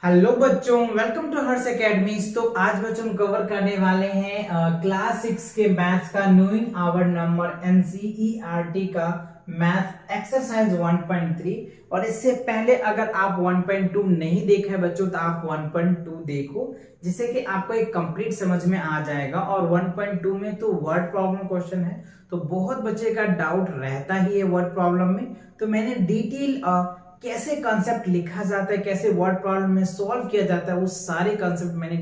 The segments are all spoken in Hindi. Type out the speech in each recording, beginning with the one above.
हेलो बच्चों, वेलकम टू हर्ष एकेडमीज। तो आज बच्चों हम कवर करने वाले हैं क्लास 6 के मैथ्स का नोइंग आवर नंबर एनसीईआरटी का मैथ एक्सरसाइज 1.3। और इससे पहले अगर आप 1.2 नहीं देखा है बच्चों तो आप 1.2 देखो, जिससे कि आपको एक कंप्लीट समझ में आ जाएगा। और 1.2 में तो वर्ड प्रॉब्लम क्वेश्चन है, तो बहुत बच्चे का डाउट रहता ही है वर्ड प्रॉब्लम में। तो मैंने डिटेल कैसे कंसेप्ट लिखा जाता है, कैसे वर्ड प्रॉब्लम में सॉल्व किया जाता है, वो सारे कंसेप्ट मैंने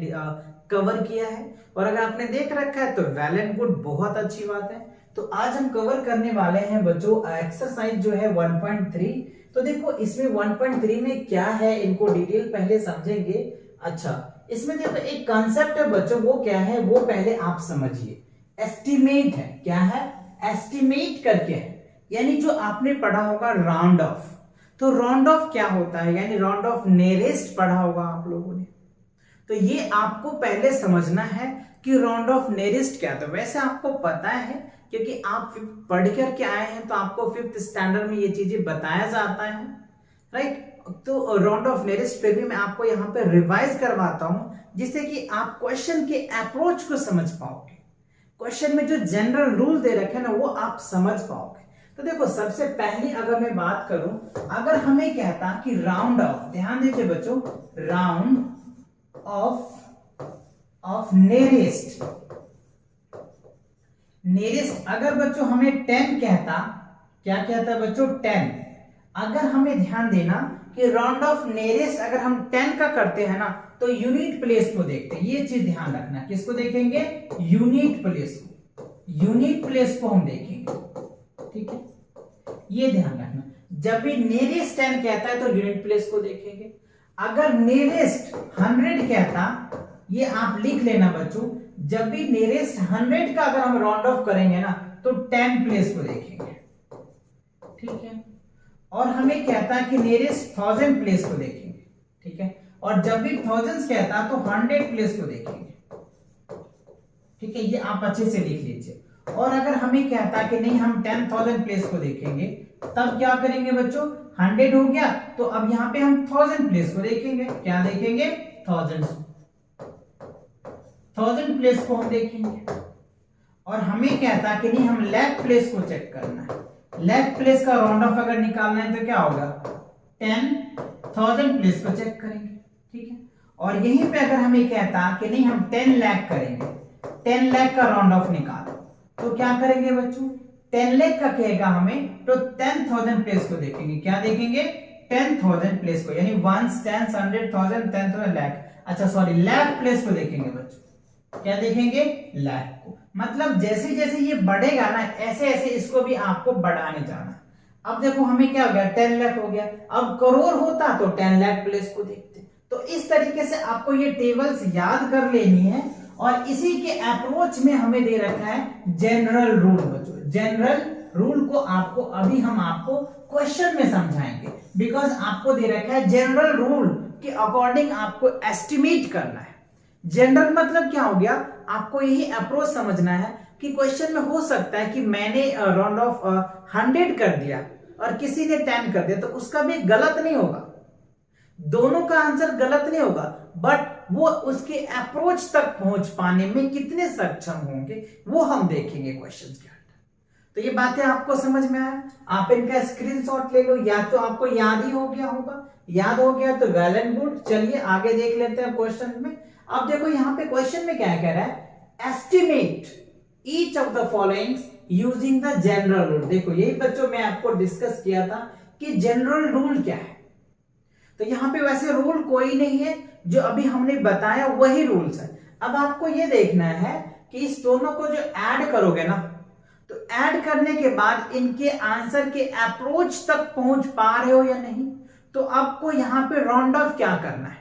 कवर किया है। और अगर आपने देख रखा है तो वेल एंड गुड, बहुत अच्छी बात है। तो आज हम कवर करने वाले हैं बच्चों एक्सरसाइज जो है 1.3। तो देखो इसमें 1.3 में क्या है, इनको डिटेल पहले समझेंगे। अच्छा, इसमें देखो एक कंसेप्ट है बच्चों, वो क्या है वो पहले आप समझिए। एस्टिमेट है, क्या है? एस्टिमेट करके है, यानी जो आपने पढ़ा होगा राउंड ऑफ। तो राउंड ऑफ क्या होता है, यानी राउंड ऑफ नियरेस्ट पढ़ा होगा आप लोगों ने। तो ये आपको पहले समझना है कि राउंड ऑफ नियरेस्ट क्या था। वैसे आपको पता है क्योंकि आप पढ़ करके आए हैं, तो आपको 5th स्टैंडर्ड में ये चीजें बताया जाता है, राइट। तो राउंड ऑफ नियरेस्ट फिर भी मैं आपको यहाँ पे रिवाइज करवाता हूं, जिससे कि आप क्वेश्चन के अप्रोच को समझ पाओगे। क्वेश्चन में जो जनरल रूल दे रखे हैं ना, वो आप समझ पाओगे। तो देखो सबसे पहली अगर मैं बात करूं, अगर हमें कहता कि राउंड ऑफ, ध्यान दीजिए बच्चों, राउंड ऑफ नियरेस्ट। अगर बच्चों हमें 10 कहता, क्या कहता है बच्चों? 10। अगर हमें ध्यान देना कि राउंड ऑफ नियरेस्ट अगर हम 10 का करते हैं ना, तो यूनिट प्लेस को देखते हैं। ये चीज ध्यान रखना, किसको देखेंगे? यूनिट प्लेस को। यूनिट प्लेस को हम देखेंगे, ठीक है, ये ध्यान रखना। जब भी नियरेस्ट 10 कहता है तो यूनिट प्लेस को देखेंगे। अगर नियरेस्ट 100 कहता, ये आप लिख लेना बच्चों, जब भी नियरेस्ट 100 का अगर हम राउंड ऑफ करेंगे ना, तो 10 प्लेस को देखेंगे, ठीक है। और हमें कहता है कि नियरेस्ट 1000 प्लेस को देखेंगे, ठीक है। और जब भी थाउजेंड्स कहता तो 100 प्लेस को देखेंगे, ठीक है, ये आप अच्छे से लिख लीजिए। और अगर हमें कहता कि नहीं हम 10,000 प्लेस को देखेंगे, तब क्या करेंगे बच्चों? 100 हो गया, तो अब यहाँ पे हम 1000 प्लेस को देखेंगे। क्या देखेंगे? 1000 प्लेस को हम देखेंगे। और हमें कहता कि नहीं हम लाख प्लेस को चेक करना है। लाख प्लेस का राउंड ऑफ अगर निकालना है तो क्या होगा? 10,000 प्लेस को चेक करेंगे, ठीक है। और यहीं पे अगर हमें कहता कि नहीं हम 10 लाख करेंगे, 10 लाख का राउंड ऑफ निकालो, तो क्या करेंगे बच्चों? 10 लाख का कहेगा हमें, तो 10,000 प्लेस को देखेंगे। क्या देखेंगे? 10,000 प्लेस को, यानी 1 10 100 1000 10,000 लाख, अच्छा सॉरी लाख प्लेस को देखेंगे बच्चों। क्या देखेंगे? लाख को। मतलब जैसे जैसे ये बढ़ेगा ना, ऐसे ऐसे इसको भी आपको बढ़ाने जाना। अब देखो हमें क्या हो गया? 10 लाख हो गया। अब करोड़ होता तो 10 लाख प्लेस को देखते। तो इस तरीके से आपको ये टेबल्स याद कर लेनी है। और इसी के अप्रोच में हमें दे रखा है जनरल रूल बच्चों। जनरल रूल को आपको अभी हम आपको क्वेश्चन में समझाएंगे, बिकॉज आपको दे रखा है जनरल रूल के अकॉर्डिंग आपको एस्टिमेट करना है। जनरल मतलब क्या हो गया? आपको यही अप्रोच समझना है कि क्वेश्चन में हो सकता है कि मैंने राउंड ऑफ 100 कर दिया और किसी ने 10 कर दिया, तो उसका भी गलत नहीं होगा, दोनों का आंसर गलत नहीं होगा, बट वो उसके अप्रोच तक पहुंच पाने में कितने सक्षम होंगे वो हम देखेंगे क्वेश्चन के अंदर। तो ये बातें आपको समझ में आया? आप इनका स्क्रीनशॉट ले लो, या तो आपको याद ही हो गया होगा। याद हो गया तो वेल एंड गुड। चलिए आगे देख लेते हैं क्वेश्चन में। अब देखो यहाँ पे क्वेश्चन में क्या कह रहा है? Estimate each of the followings using the general rule. देखो यही बच्चों मैं आपको डिस्कस किया था कि जनरल रूल क्या है। तो यहाँ पे वैसे रूल कोई नहीं है, जो अभी हमने बताया वही रूल्स है। अब आपको ये देखना है कि इस दोनों को जो ऐड करोगे ना, तो ऐड करने के बाद इनके आंसर के अप्रोच तक पहुंच पा रहे हो या नहीं। तो आपको यहाँ पे राउंड ऑफ क्या करना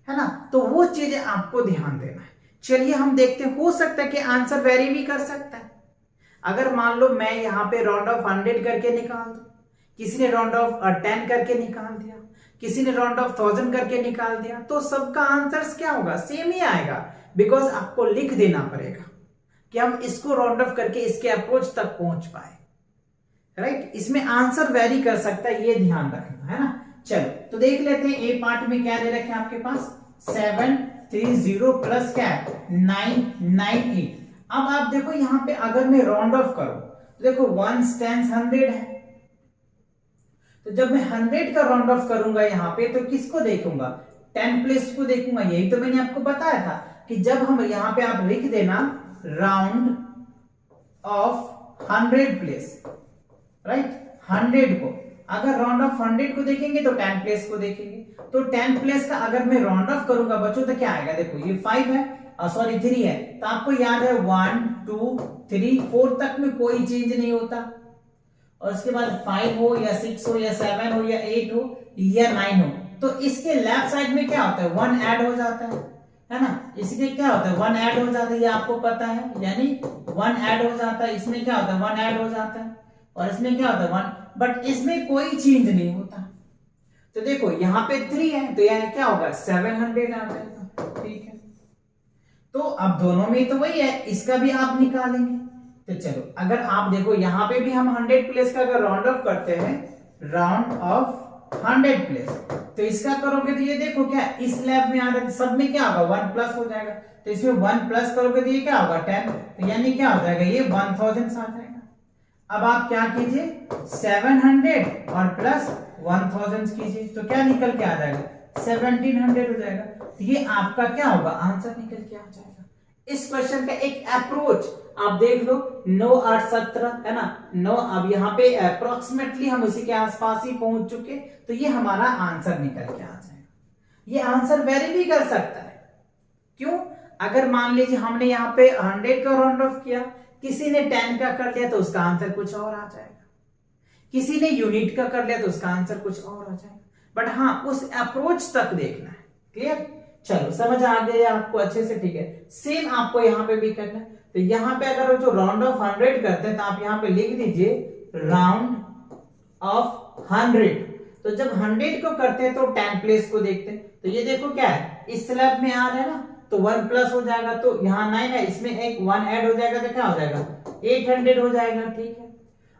है ना, तो वो चीजें आपको ध्यान देना है। चलिए हम देखते हैं, हो सकता है कि आंसर वेरी भी कर सकता है। अगर मान लो मैं यहाँ पे राउंड ऑफ 100 करके निकाल दूं, किसी ने राउंड ऑफ 10 करके निकाल दिया, किसी ने राउंड ऑफ 1000 करके निकाल दिया, तो सबका आंसर क्या होगा? सेम ही आएगा। बिकॉज आपको लिख देना पड़ेगा कि हम इसको राउंड ऑफ करके इसके अप्रोच तक पहुंच पाए, राइट। इसमें आंसर वेरी कर सकता है, ये ध्यान रखना है ना। चलो तो देख लेते हैं ए पार्ट में क्या दे रखे हैं आपके पास 730 प्लस क्या है 998। अब आप देखो यहाँ पे अगर मैं राउंड ऑफ करूं तो देखो 1 10 100 है, तो जब मैं 100 का राउंड ऑफ करूंगा यहाँ पे तो किसको देखूंगा 10 प्लेस को देखूंगा। यही तो मैंने आपको बताया था कि जब हम यहाँ पे आप लिख देना राउंड ऑफ 100 प्लेस, राइट 100 को अगर राउंड ऑफ 100 को देखेंगे तो 10 प्लेस को देखेंगे, तो 10 प्लेस का अगर मैं राउंड ऑफ करूंगा बच्चों तो क्या आएगा, देखो ये 5 है सॉरी 3 है, तो आपको याद है 1 2 3 4 तक में कोई चेंज नहीं होता, और उसके बाद 5 हो या 6 हो या 7 हो या 8 हो या 9 हो, तो इसके लेफ्ट साइड में क्या होता है 1 ऐड हो जाता है ना, इसमें क्या होता है 1 ऐड हो जाता है, ये आपको पता है, यानी 1 ऐड हो जाता है, इसमें क्या होता है 1 ऐड हो जाता है, और इसमें क्या होता है 1, बट इसमें कोई चेंज नहीं होता। तो देखो यहाँ पे 3 है तो यहाँ क्या होगा 700 आ जाएगा, ठीक है। तो अब दोनों में तो वही है, इसका भी आप निकालेंगे। तो चलो अगर आप देखो यहाँ पे भी हम 100 प्लेस का अगर राउंड ऑफ करते हैं, राउंड ऑफ 100 प्लेस, तो इसका करोगे तो ये देखो क्या इस लैब में आ रहा है, सब में क्या होगा 1 प्लस हो जाएगा, तो इसमें 1 प्लस करोगे तो ये क्या होगा 10, तो यानी क्या हो जाएगा ये 1000 आ जाएगा। अब आप क्या कीजिए 700 और प्लस 1000 कीजिए, तो क्या निकल के आ जाएगा 1700 हो जाएगा, तो ये आपका क्या होगा आंसर निकल के आ जाएगा। इस क्वेश्चन का एक अप्रोच आप देख लो 9 8 17 है ना 9, अब यहाँ पे अप्रोक्सीमेटली हम उसी के आसपास ही पहुंच चुके, तो ये हमारा आंसर निकल के आ जाएगा। ये आंसर वेरी भी कर सकता है, क्यों, अगर मान लीजिए हमने यहाँ पे 100 का राउंड ऑफ किया, किसी ने 10 का कर लिया तो उसका आंसर कुछ और आ जाएगा, किसी ने यूनिट का कर लिया तो उसका आंसर कुछ और आ जाएगा, बट हाँ उस अप्रोच तक देखना है। क्लियर, चलो समझ आ गया आपको अच्छे से, ठीक है। सेम आपको यहाँ पे भी करना है, तो यहाँ पे अगर जो राउंड ऑफ 100 करते हैं तो आप यहाँ पे लिख दीजिए राउंड ऑफ 100, तो जब 100 को करते हैं तो 10 प्लेस को देखते हैं, तो ये देखो क्या है इस स्लैब में आ रहा है ना, तो 1 प्लस हो जाएगा, तो यहाँ 9 है, इसमें एक 1 ऐड हो जाएगा तो क्या हो जाएगा 800 हो जाएगा, ठीक है।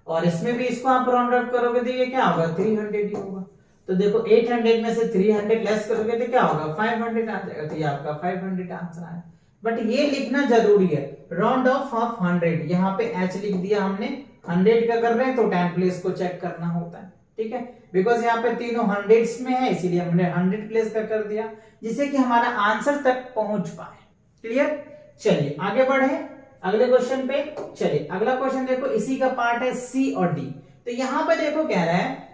और इसमें भी इसको आप राउंड ऑफ करोगे तो ये क्या होगा 300 ही होगा, तो देखो 800 में से 300 लेस करोगे तो क्या होगा 500 आ जाएगा, तो ये आपका 500 आंसर आया। बट ये लिखना जरूरी है राउंड ऑफ 100, यहाँ पे h लिख दिया हमने, 100 का कर रहे हैं तो 10 प्लेस को चेक करना होता है, ठीक है, बिकॉज यहाँ पे तीनों हंड्रेड्स में है इसीलिए हमने 100 प्लेस का कर दिया, जिससे कि हमारा आंसर तक पहुंच पाए। क्लियर, चलिए आगे बढ़े अगले क्वेश्चन पे। चलिए अगला क्वेश्चन देखो, इसी का पार्ट है सी और डी। तो यहाँ पे देखो कह रहा है,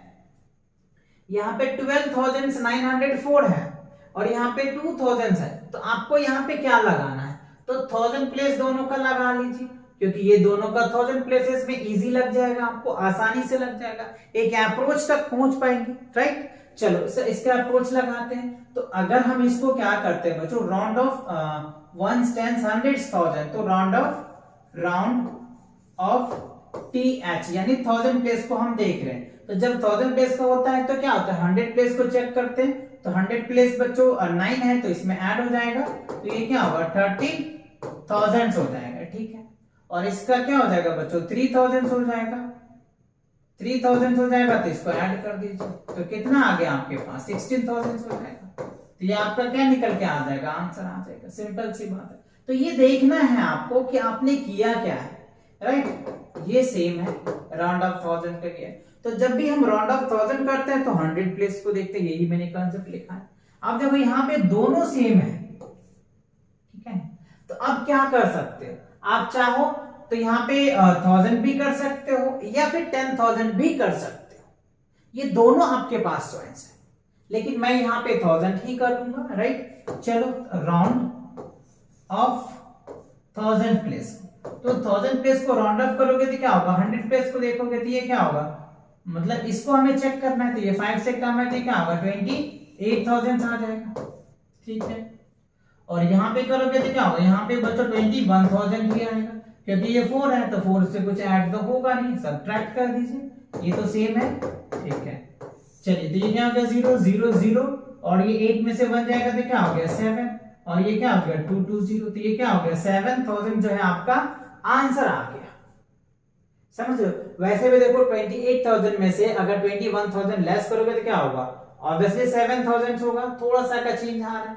यहाँ पे 12,904 है और यहाँ पे 2000 है, तो आपको यहाँ पे क्या लगाना है, तो 1000 प्लेस दोनों का लगा लीजिए, क्योंकि ये दोनों का 1000 प्लेसेस में इजी लग जाएगा, आपको आसानी से लग जाएगा, एक अप्रोच तक पहुंच पाएंगे, राइट। चलो इसका अप्रोच लगाते हैं। तो अगर हम इसको क्या करते हैं बच्चों, राउंड ऑफ 1 10 100 1000, तो राउंड ऑफ टीएच यानी 1000 प्लेस को हम देख रहे हैं, तो जब 1000 प्लेस का होता है तो क्या होता है 100 प्लेस को चेक करते हैं, तो 100 प्लेस बच्चों 9 है तो इसमें ऐड हो जाएगा, तो ये क्या होगा 30,000 हो जाएगा, ठीक है। और इसका क्या हो जाएगा बच्चों 3000 हो जाएगा, 3000 हो जाएगा, तो इसको ऐड कर दीजिए, तो कितना आ गया आपके पास 16,000 हो जाएगा, तो ये आपका क्या निकल के आ जाएगा आंसर आ जाएगा, सिंपल सी बात है। तो ये देखना है आपको कि आपने किया क्या है, राइट। ये सेम है राउंड ऑफ 1000 का किया, तो जब भी हम राउंड ऑफ 1000 करते हैं तो 100 प्लेस को देखते हैं, यही मैंने कंसेप्ट लिखा है। अब देखो यहाँ पे दोनों सेम है, ठीक है, तो अब क्या कर सकते हो, आप चाहो तो यहाँ पे 1000 भी कर सकते हो या फिर 10,000 भी कर सकते हो, ये दोनों आपके पास चॉइस है, लेकिन मैं यहाँ पे 1000 ही करूंगा, राइट। चलो राउंड ऑफ 1000 प्लेस, तो 1000 प्लेस को राउंड ऑफ करोगे तो क्या होगा 100 प्लेस को देखोगे तो ये क्या होगा, मतलब इसको हमें चेक करना है, तो ये 5 से कम है तो क्या होगा 28,000 आ जाएगा, ठीक है। और यहाँ पे करोगे तो क्या होगा, यहाँ पे बच्चों 21,000 ही आएगा, क्योंकि ये 4 है तो 4 से कुछ ऐड तो होगा नहीं, सब्ट्रैक्ट कर दीजिए, ये तो सेम है, ठीक है। चलिए तो ये क्या हो गया 0 0 0, और ये 8 में से बन जाएगा तो क्या हो गया 7, और ये क्या हो गया 2 2 0, तो ये क्या हो गया 7,000 जो है आपका आंसर आ गया, समझ लो। वैसे भी देखो 28,000 में से अगर 21,000 लेस करोगे तो क्या होगा, ऑब्वियसली 7000 होगा, थोड़ा सा का चेंज आ रहा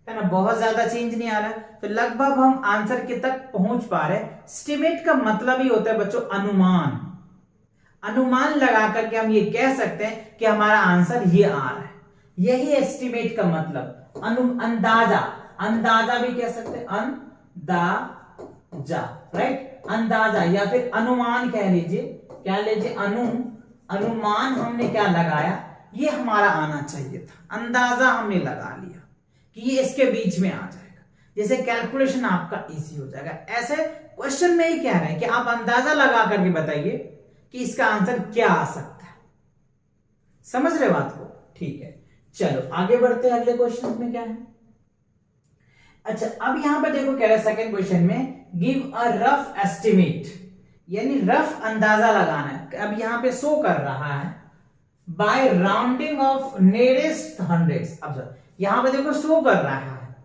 है ना, बहुत ज्यादा चेंज नहीं आ रहा है, तो लगभग हम आंसर के तक पहुंच पा रहे हैं। एस्टिमेट का मतलब ही होता है बच्चों अनुमान, अनुमान लगा करके हम ये कह सकते हैं कि हमारा आंसर ये आ रहा है, यही एस्टिमेट का मतलब। अंदाजा, अंदाजा भी कह सकते हैं, अंदाजा, राइट, अंदाजा या फिर अनुमान कह लीजिए, क्या लीजिए, अनुमान हमने क्या लगाया, ये हमारा आना चाहिए था, अंदाजा हमने लगा लिया कि ये इसके बीच में आ जाएगा, जैसे कैलकुलेशन आपका इजी हो जाएगा। ऐसे क्वेश्चन में ही कह रहे हैं कि आप अंदाजा लगा करके बताइए कि इसका आंसर क्या आ सकता है। समझ रहे बात को? ठीक है, चलो आगे बढ़ते हैं, अगले क्वेश्चन में क्या है। अच्छा, अब यहां पर देखो कह रहा है सेकंड क्वेश्चन में गिव अ रफ एस्टिमेट, यानी रफ अंदाजा लगाना है। अब यहां पे शो कर रहा है by rounding off nearest hundreds. अब यहां पे देखो शो कर रहा है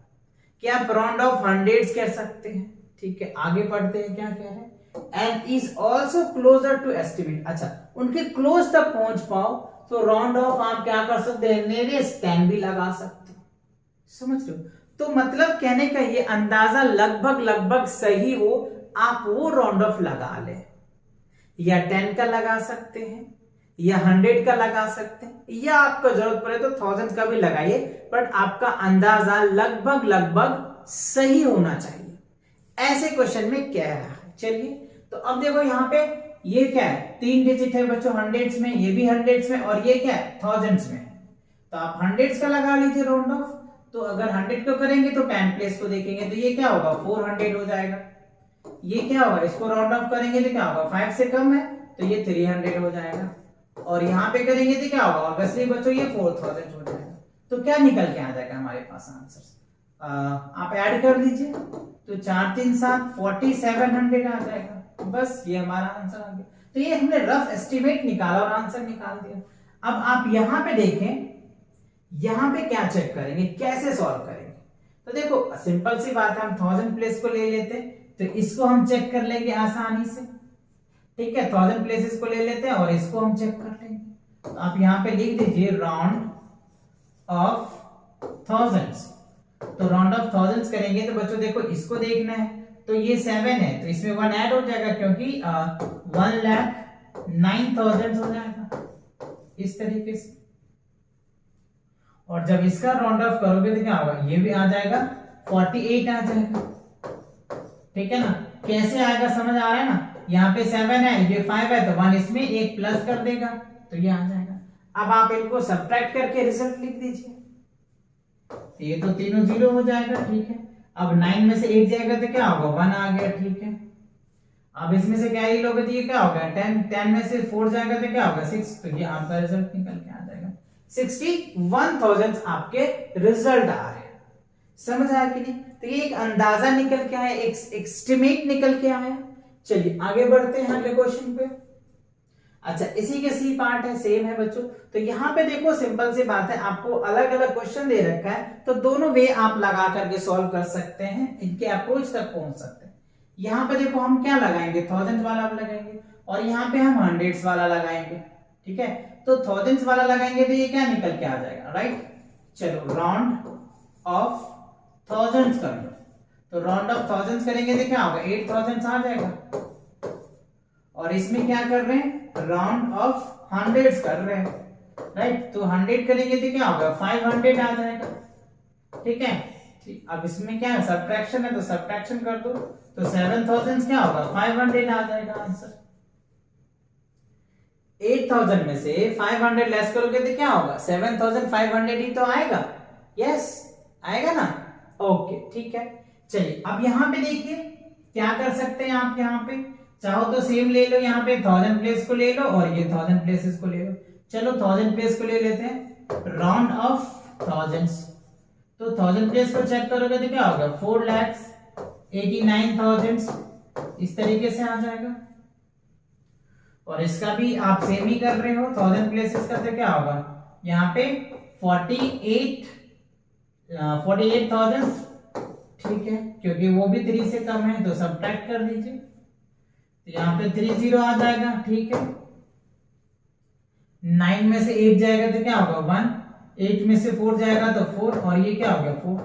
कि आप राउंड ऑफ हंड्रेड्स कह सकते हैं, ठीक है। आगे पढ़ते हैं, क्या कह रहे हैं, and is also closer to estimate. अच्छा, उनके क्लोज तक पहुंच पाओ तो राउंड ऑफ आप क्या कर सकते हैं, नियरेस्ट 10 भी लगा सकते हो। समझ रहे हो? तो मतलब कहने का ये अंदाजा लगभग लगभग सही हो, आप वो राउंड ऑफ लगा ले, या 10 का लगा सकते हैं, या 100 का लगा सकते हैं, या आपको जरूरत पड़े तो 1000 का भी लगाइए, बट आपका अंदाजा लगभग लगभग सही होना चाहिए। ऐसे क्वेश्चन में कह रहा है। चलिए, तो अब देखो यहाँ पे ये क्या है, 3 डिजिट है बच्चों हंड्रेड्स में, ये भी हंड्रेड्स में, और ये क्या है थाउजेंड्स में। तो आप हंड्रेड्स का लगा लीजिए राउंड ऑफ। तो अगर 100 को करेंगे तो 10 प्लेस को देखेंगे तो ये क्या होगा, 400 हो जाएगा। ये क्या होगा, इसको राउंड ऑफ करेंगे तो क्या होगा, 5 से कम है तो ये 300 हो जाएगा, और यहाँ पे करेंगे तो क्या होगा, ऑब्वियसली बच्चों ये 4000 हो जाएगा। तो क्या निकल के आ जाएगा हमारे पास आंसर, आप ऐड कर दीजिए, तो 4 3 7 4700 आ जाएगा। बस ये हमारा आंसर आ गया। तो ये हमने रफ एस्टिमेट निकाला और आंसर निकाल दिया। अब आप यहां पे देखें, यहां पे क्या चेक करेंगे, कैसे सॉल्व करेंगे। तो देखो सिंपल सी बात है, हम 1000 प्लेस को ले लेते हैं तो इसको हम चेक कर लेंगे आसानी से, ठीक है। 1000 प्लेसेस को ले लेते हैं और इसको हम चेक कर लेंगे। तो आप यहां पे लिख दीजिए राउंड ऑफ थाउजेंड्स। तो राउंड ऑफ थाउजेंड्स करेंगे तो बच्चों देखो इसको देखना है, तो ये 7 है तो इसमें 1 ऐड हो जाएगा, क्योंकि 1,09,000 हो जाएगा इस तरीके से। और जब इसका राउंड ऑफ करोगे तो क्या होगा, ये भी आ जाएगा 48 आ जाएगा, ठीक है ना। कैसे आएगा समझ आ रहा है ना, यहाँ पे 7 है, ये 5 है, तो 1 इसमें 1 प्लस कर देगा तो ये आ जाएगा। अब आप इनको सब्ट्रैक्ट करके रिजल्ट लिख दीजिए, ये तो तीनों 0 हो जाएगा, ठीक है। अब 9 में से 8 जाएगा तो क्या होगा, 1 आ गया, ठीक है। अब इसमें से कैरी लोगे तो ये क्या होगा, 10 में से 4 जाएगा तो क्या होगा, 6, तो ये आपका रिजल्ट निकल के आ जाएगा। 61,000 आपके रिजल्ट आ रहे हैं। समझ आया कि नहीं? तो ये एक अंदाजा निकल के आया, एक एस्टिमेट निकल के आया। चलिए आगे बढ़ते हैं अगले क्वेश्चन पे। अच्छा, इसी के सी पार्ट है, सेम है बच्चों। तो यहाँ पे देखो सिंपल सी बात है, आपको अलग अलग क्वेश्चन दे रखा है, तो दोनों वे आप लगा करके सॉल्व कर सकते हैं, इनके अप्रोच तक पहुंच सकते हैं। यहाँ पे देखो हम क्या लगाएंगे, 1000 वाला लगाएंगे, और यहाँ पे हम 100 वाला लगाएंगे, ठीक है। तो 1000 वाला लगाएंगे तो ये क्या निकल के आ जाएगा, राइट। चलो राउंड ऑफ 1000 कर लो, तो राउंड ऑफ 1000 करेंगे तो क्या होगा, 8000 आ जाएगा। और इसमें क्या कर रहे हैं, राउंड ऑफ 100 कर रहे हैं, राइट। तो 100 करेंगे तो क्या होगा, 500 आ जाएगा, ठीक है। ठीक, अब इसमें क्या है, सब्ट्रैक्शन है, तो सब्ट्रैक्शन कर दो, तो 7000 क्या होगा, 500 आ जाएगा आंसर। 8000 में से 500 लेस करोगे तो क्या होगा, 7500 ही तो आएगा। यस, आएगा ना, ओके, ठीक है। चलिए अब यहां पे देखिए क्या कर सकते हैं आप, यहाँ पे चाहो तो सेम ले लो, यहाँ पे 1000 प्लेस को ले लो और ये 1000 प्लेसेस को ले लो। चलो 1000 प्लेस को ले लेते हैं, राउंड ऑफ 1000। तो 1000 प्लेस को चेक करोगे तो क्या होगा, 4,89,000 इस तरीके से आ जाएगा। और इसका भी आप सेम ही कर रहे हो, 1000 प्लेसेस का तो क्या होगा, यहाँ पे 48,000, ठीक है, क्योंकि वो भी 3 से कम है तो सब्ट्रैक्ट कर दीजिए, तो यहाँ पे 30 आ जाएगा, ठीक है। 9 में से 8 जाएगा तो क्या होगा, 1, 8 में से 4 जाएगा तो 4, और ये क्या हो गया 4,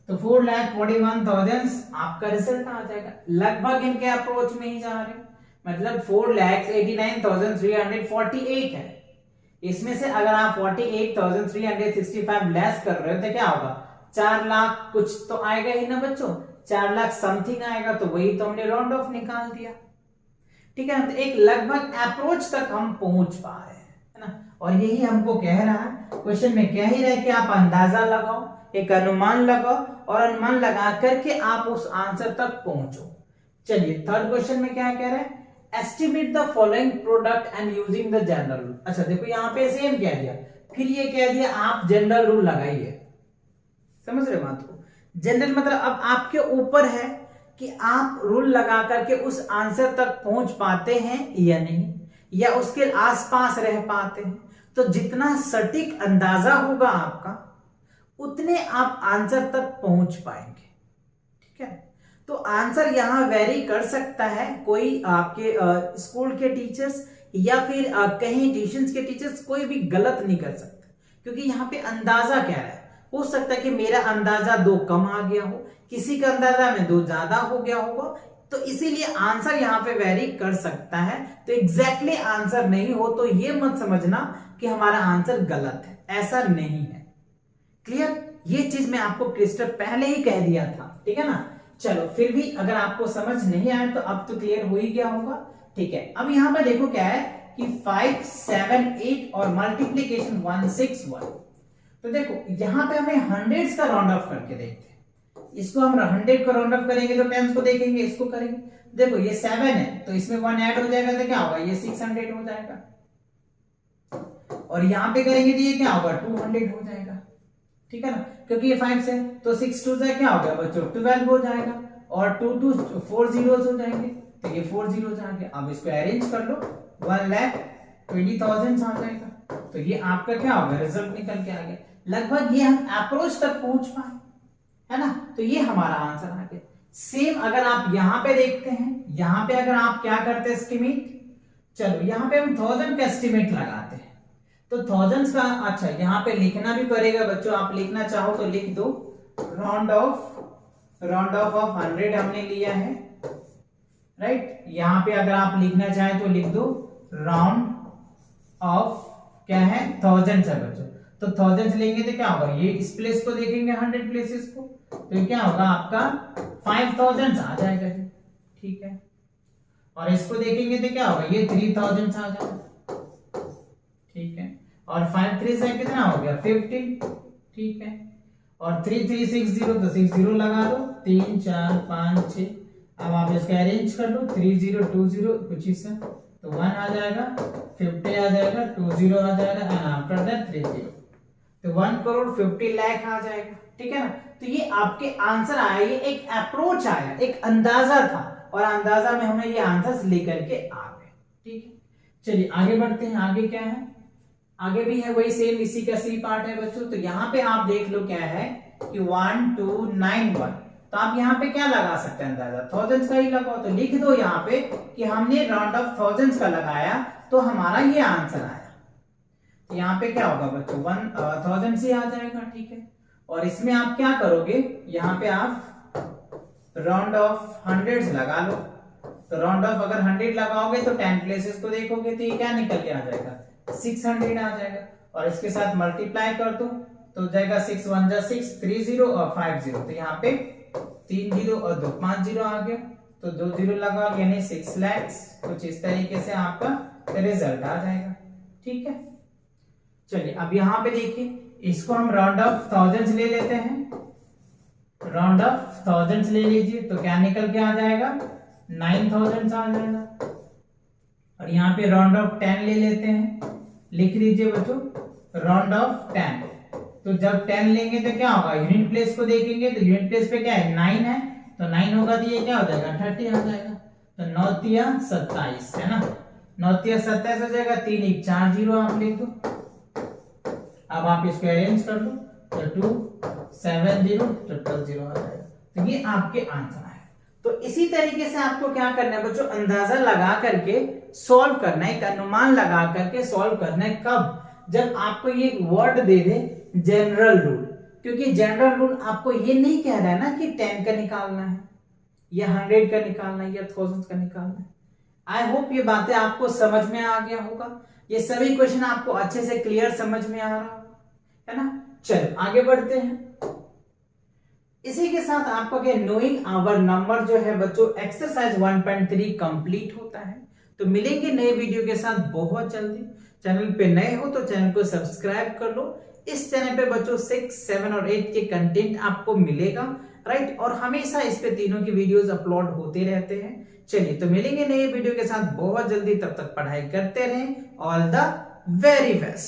तो 4,41,000 आपका रिजल्ट आ जाएगा। लगभग इनके अप्रोच में ही जा रहे हैं, मतलब 4,89,348 है। इसमें से अगर आप 48,365 लेस कर रहे हो तो क्या होगा, 4 लाख कुछ तो आएगा ही ना बच्चों, 4 लाख समथिंग आएगा, तो वही तो हमने राउंड ऑफ निकाल दिया। ठीक है, तो एक लगभग अप्रोच तक हम पहुंच पा रहे हैं, है ना। और यही हमको कह रहा है, क्वेश्चन में कह ही रहा है कि आप अंदाजा लगाओ, एक अनुमान लगाओ, और अनुमान लगा करके आप उस आंसर तक पहुंचो। चलिए थर्ड क्वेश्चन में क्या कह रहा है, estimate the following product and using the general rule. अच्छा देखो यहाँ पे सेम कह दिया, फिर ये कह दिया आप जनरल रूल लगाइए। समझ रहे बात को, जनरल मतलब अब आपके ऊपर है कि आप रूल लगा करके उस आंसर तक पहुंच पाते हैं या नहीं, या उसके आसपास रह पाते हैं। तो जितना सटीक अंदाजा होगा आपका, उतने आप आंसर तक पहुंच पाएंगे। ठीक है, तो आंसर यहां वेरी कर सकता है, कोई आपके स्कूल के टीचर्स या फिर कहीं ट्यूशंस के टीचर्स कोई भी गलत नहीं कर सकते, क्योंकि यहाँ पे अंदाजा क्या है, हो सकता है कि मेरा अंदाजा 2 कम आ गया हो, किसी का अंदाजा में 2 ज्यादा हो गया होगा, तो इसीलिए आंसर यहाँ पे वेरी कर सकता है। तो एग्जैक्टली आंसर नहीं हो तो ये मत समझना कि हमारा आंसर गलत है, ऐसा नहीं है। क्लियर, ये चीज मैं आपको क्रिस्टल पहले ही कह दिया था। ठीक है ना, चलो फिर भी अगर आपको समझ नहीं आया तो अब तो क्लियर हो ही गया होगा। ठीक है, अब यहां पर देखो क्या है कि 5, 7, 8 और मल्टीप्लीकेशन 1, 6, 1। तो देखो यहां पे हमें हंड्रेड्स का राउंड ऑफ करके देखते हैं। इसको हम 100 को राउंड ऑफ करेंगे तो टेंस को देखेंगे, इसको करेंगे। देखो ये 7 है तो इसमें 1 ऐड हो जाएगा तो क्या होगा, ये 600 हो जाएगा। और यहां पे करेंगे तो ये क्या होगा, 200 हो जाएगा। ठीक है ना, क्योंकि ये 5 से तो 6 2 से क्या हो गया बच्चों, 12 हो जाएगा, और 2 2 4 zeros हो जाएंगे, तो ये 4 zeros आ गया। अब इसको अरेंज कर लो, 1,20,000 आ जाएगा। तो ये आपका क्या होगा, रिजल्ट निकल के आ गया। लगभग ये हम अप्रोच तक पहुंच पाए, है ना, तो ये हमारा आंसर आ गया। सेम अगर आप यहां पे देखते हैं, यहां पे अगर आप क्या करते हैं एस्टिमेट, चलो यहां पे हम 1000 का एस्टिमेट लगाते हैं, तो थाउजेंड्स का अच्छा यहां पे लिखना भी पड़ेगा बच्चों, आप लिखना चाहो तो लिख दो, राउंड ऑफ 100 हमने लिया है, राइट। यहां पे अगर आप लिखना चाहें तो लिख दो राउंड ऑफ क्या है, थाउजेंड्स है बच्चों। तो थाउजेंड्स लेंगे तो क्या होगा, ये इस प्लेस को देखेंगे 100 प्लेसेस को, तो क्या होगा आपका 5000 आ जाएगा। ठीक है, और इसको देखेंगे तो क्या होगा, ये 3000 आ जाएगा। ठीक है, और 5 3 से कितना हो गया 50। ठीक है, और 3 3 6 0 तो 6 0 लगा दो, 3 4 5 6। अब आप इसको अरेंज कर लो, 3 0 2 0 कुछ हिस्सा, तो 1 आ जाएगा, 50 आ जाएगा, 2 0 आ जाएगा, एंड आफ्टर दैट 3 0, तो 1 करोड़ 50 लाख आ जाएगा। ठीक है ना, तो ये आपके आंसर आया, ये एक अप्रोच आया, एक अंदाजा था, और अंदाजा में हमें ये आंसर्स लेकर के आ गए। ठीक है, चलिए आगे बढ़ते हैं। आगे क्या है, आगे भी है वही सेम, इसी का सी पार्ट है बच्चों। तो यहाँ पे आप देख लो क्या है कि 1 2 9 1, तो आप यहाँ पे क्या लगा सकते हैं अंदाजा, थाउजेंड्स का ही लगाओ। तो लिख दो यहाँ पे कि हमने राउंड ऑफ थाउजेंड्स का लगाया, तो हमारा ये आंसर आया। तो यहाँ पे क्या होगा बच्चों, 1000 से आ जाएगा। ठीक है, और इसमें आप क्या करोगे, यहाँ पे आप राउंड ऑफ हंड्रेड्स लगा लो। तो राउंड ऑफ अगर 100 लगाओगे तो 10 प्लेसेस को देखोगे तो ये क्या निकल के आ जाएगा, 600 आ जाएगा। और इसके साथ मल्टीप्लाई कर दो तो जाएगा 6 1 जा 6, 3 0 और 5 0, तो यहाँ पे 3 0 और 2 5 0 आ गया, तो 2 0 लगाओ यानी 6 लाख। कुछ इस तरीके से आपका रिजल्ट आ जाएगा। ठीक है, चलिए अब यहाँ पे देखिए, इसको हम राउंड ऑफ थाउजेंड्स ले लेते हैं। राउंड ऑफ थाउजेंड्स ले लीजिए तो क्या निकल के आ जाएगा, 9000 आ जाएगा। और यहाँ पे राउंड ऑफ 10 ले लेते हैं, लिख लीजिए बच्चों राउंड ऑफ 10। तो जब 10 लेंगे तो क्या होगा, यूनिट प्लेस को देखेंगे तो यूनिट प्लेस पे क्या है 9 है, तो 9 होगा तो ये क्या हो जाएगा 30 आ जाएगा। तो 9 3 27 है ना, 9 3 27 हो जाएगा, 3 1 4 0 आप लिख दो। अब आप इसको अरेंज कर लो, तो 2 7 0 ट्रिपल 0 आ जाएगा। तो ये आपके आंसर है। तो इसी तरीके से आपको क्या करना है बच्चों, अंदाजा लगा करके सॉल्व करना है, एक अनुमान लगा करके सॉल्व करना है। कब, जब आपको ये वर्ड दे दे जनरल रूल, क्योंकि जनरल रूल आपको ये नहीं कह रहा है ना कि 10 का निकालना है या 100 का निकालना है या 1000 का निकालना है। आई होप ये बातें आपको समझ में आ गया होगा, ये सभी क्वेश्चन आपको अच्छे से क्लियर समझ में आ रहा होगा, है ना। चलो आगे बढ़ते हैं। इसी के साथ आपका क्या नोइंग आवर नंबर जो है बच्चों एक्सरसाइज 1.3 कंप्लीट होता है। तो मिलेंगे नए वीडियो के साथ बहुत जल्दी। चैनल पे नए हो तो चैनल को सब्सक्राइब कर लो। इस चैनल पे बच्चों 6, 7 और 8 के कंटेंट आपको मिलेगा, राइट, और हमेशा इस पे तीनों की वीडियोस अपलोड होते रहते हैं। चलिए तो मिलेंगे नए वीडियो के साथ बहुत जल्दी, तब तक पढ़ाई करते रहें। All the very best.